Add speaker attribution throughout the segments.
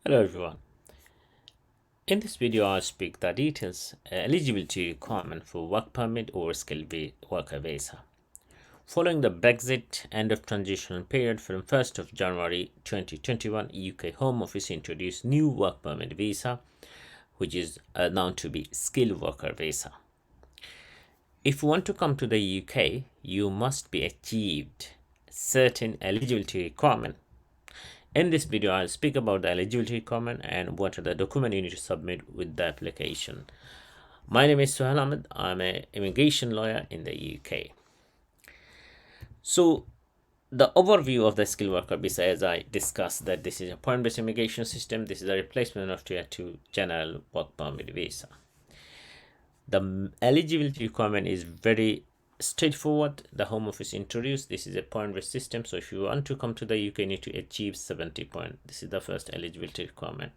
Speaker 1: Hello everyone. In this video, I'll speak the details eligibility requirement for work permit or skilled worker visa. Following the Brexit end of transitional period from 1st of January 2021, UK Home Office introduced new work permit visa, which is known to be skilled worker visa. If you want to come to the UK, you must be achieved certain eligibility requirement. In this video, I'll speak about the eligibility requirement and what are the documents you need to submit with the application. My name is Shuhel Ahmed. I'm an immigration lawyer in the UK. So the overview of the skilled worker visa, as I discussed, that this is a point-based immigration system. This is a replacement of Tier 2 general work permit visa. The eligibility requirement is very straightforward. The Home Office introduced this is a point-based system, so if you want to come to the UK, you need to achieve 70 points. This is the first eligibility requirement.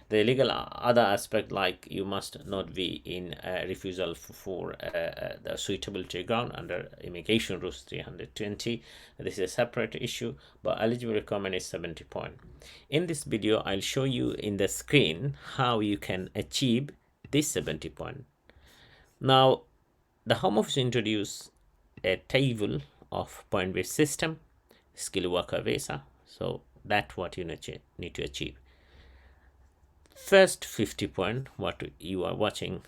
Speaker 1: The legal other aspect, like you must not be in refusal for the suitability ground under immigration rules 320. This is a separate issue, but eligible requirement is 70 points. In this video, I'll show you in the screen how you can achieve this 70 points. Now, the Home Office introduced a table of point-based system, skilled worker visa. So that's what you need to achieve. First 50 point, what you are watching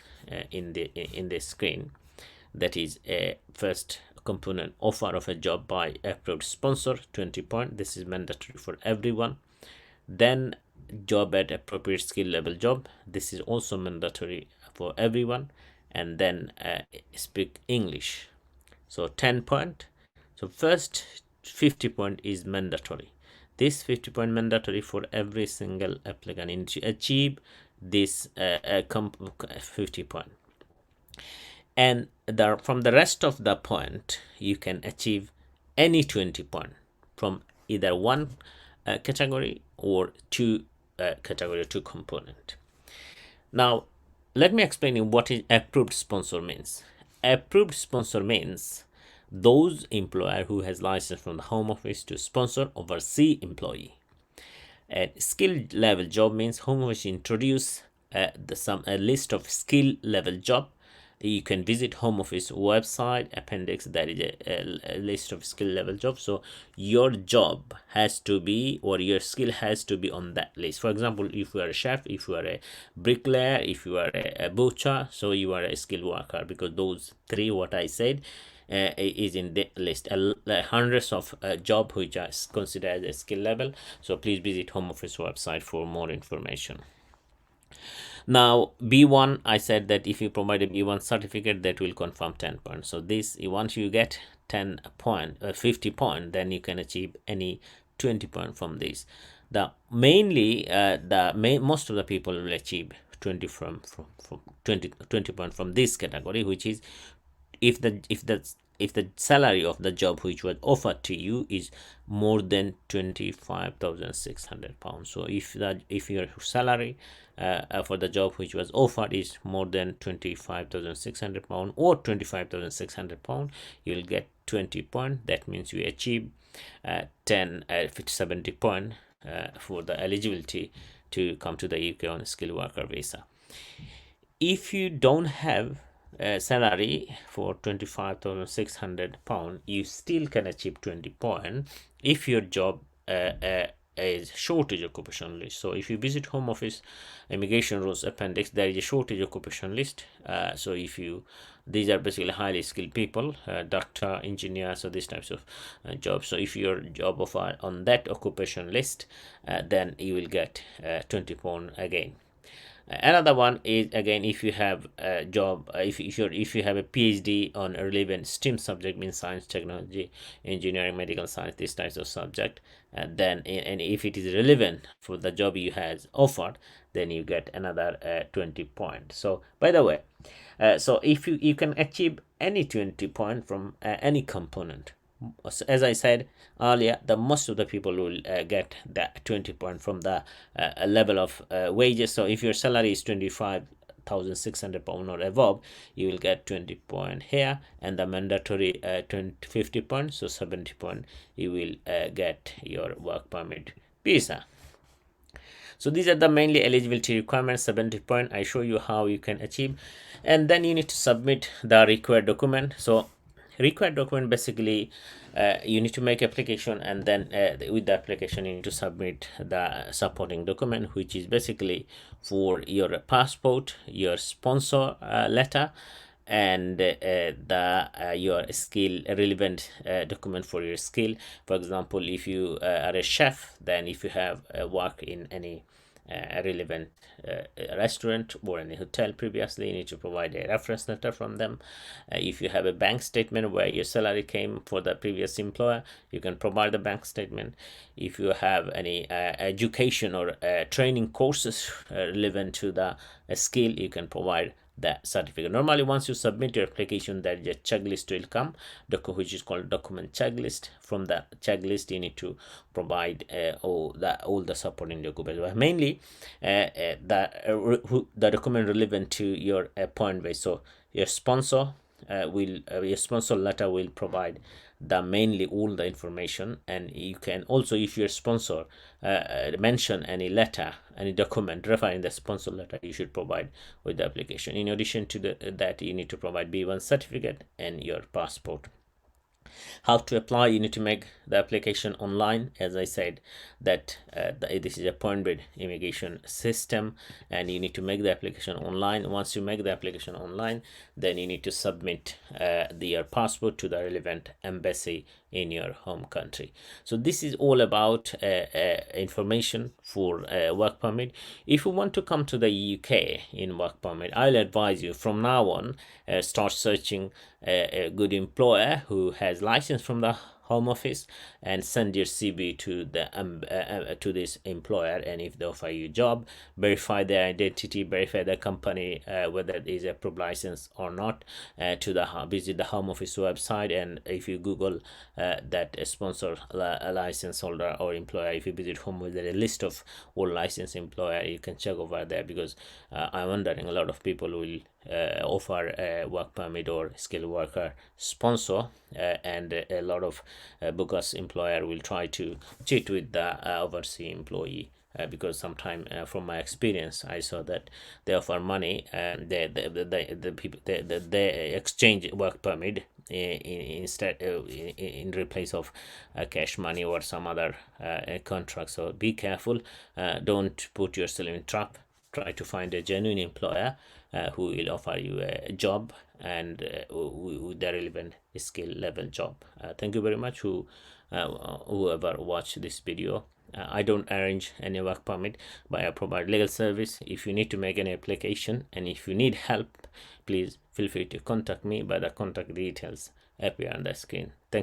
Speaker 1: in the screen, that is a first component, offer of a job by approved sponsor, 20 point. This is mandatory for everyone. Then job at appropriate skill level job. This is also mandatory for everyone. And then speak English, so 10 point. So first 50 point is mandatory. This 50 point mandatory for every single applicant in to achieve this 50 point. And from the rest of the point, you can achieve any 20 point from either one category or two category, two component. Now, let me explain you what is approved sponsor means. Approved sponsor means those employer who has license from the Home Office to sponsor overseas employee. A skilled level job means Home Office introduce a list of skill level job. You can visit Home Office website appendix. There is a list of skill level jobs. So your job has to be, or your skill has to be on that list. For example, if you are a chef, if you are a bricklayer, if you are a butcher, so you are a skilled worker, because those three what I said is in the list. Hundreds of job which are considered as a skill level. So please visit Home Office website for more information. Now B1, I said that if you provide a B1 certificate, that will confirm 10 points. So this, once you get 10 point 50 point, then you can achieve any 20 point from this. The mainly most of the people will achieve 20 from 20 point from this category, which is if the salary of the job which was offered to you is more than 25,600 pounds. So if your salary for the job which was offered is more than 25,600 pound or 25,600 pound, you will get 20 point. That means you achieve 70 point for the eligibility to come to the UK on a skilled worker visa. If you don't have a salary for 25,600 pound, you still can achieve 20 point if your job is shortage occupation list. So if you visit Home Office immigration rules appendix, there is a shortage occupation list. So if you, these are basically highly skilled people, doctor, engineer, so these types of jobs. So if your job offer on that occupation list, then you will get 20 pound again. Another one is, again, if you have a job, if you have a PhD on a relevant STEM subject, means science, technology, engineering, medical science, these types of subject, then and if it is relevant for the job you has offered, then you get another 20 points. So by the way, so if you can achieve any 20 point from any component. As I said earlier, the most of the people will get that 20 point from the level of wages. So if your salary is 25,600 pound or above, you will get 20 point here, and the mandatory 50 points, so 70 point, you will get your work permit visa. So these are the mainly eligibility requirements, 70 point. I show you how you can achieve, and then you need to submit the required document. So required document basically, you need to make application, and then with the application you need to submit the supporting document, which is basically for your passport, your sponsor letter, and the your skill relevant document for your skill. For example, if you are a chef, then if you have work in any relevant restaurant or any hotel previously, you need to provide a reference letter from them. If you have a bank statement where your salary came for the previous employer, you can provide the bank statement. If you have any education or training courses relevant to the skill, you can provide that certificate. Normally, once you submit your application, there is a checklist will come, which is called document checklist. From the checklist, you need to provide all the supporting documents, but mainly the document relevant to your point base. So your sponsor your sponsor letter will provide the mainly all the information, and you can also, if your sponsor mention any letter, any document referring the sponsor letter, you should provide with the application. In addition to that, you need to provide B1 certificate and your passport. How to apply? You need to make the application online. As I said, that this is a point-based immigration system, and you need to make the application online. Once you make the application online, then you need to submit your passport to the relevant embassy in your home country. So this is all about information for work permit. If you want to come to the UK in work permit, I'll advise you from now on, start searching a good employer who has license from the home office, and send your CV to the to this employer. And if they offer you a job, verify their identity, verify the company whether it is a approved license or not, to the visit the home office website. And if you Google that sponsor license holder or employer, if you visit home with a list of all licensed employer, you can check over there, because I'm wondering a lot of people will offer a work permit or skilled worker sponsor, and a lot of bogus employer will try to cheat with the overseas employee, because sometimes from my experience I saw that they offer money, and the people they exchange work permit instead in replace of cash money or some other contract. So be careful, don't put yourself in trap. Try to find a genuine employer who will offer you a job, and with the relevant skill level job. Thank you very much whoever watched this video. I don't arrange any work permit, but I provide legal service. If you need to make an application and if you need help, please feel free to contact me by the contact details appear on the screen. Thank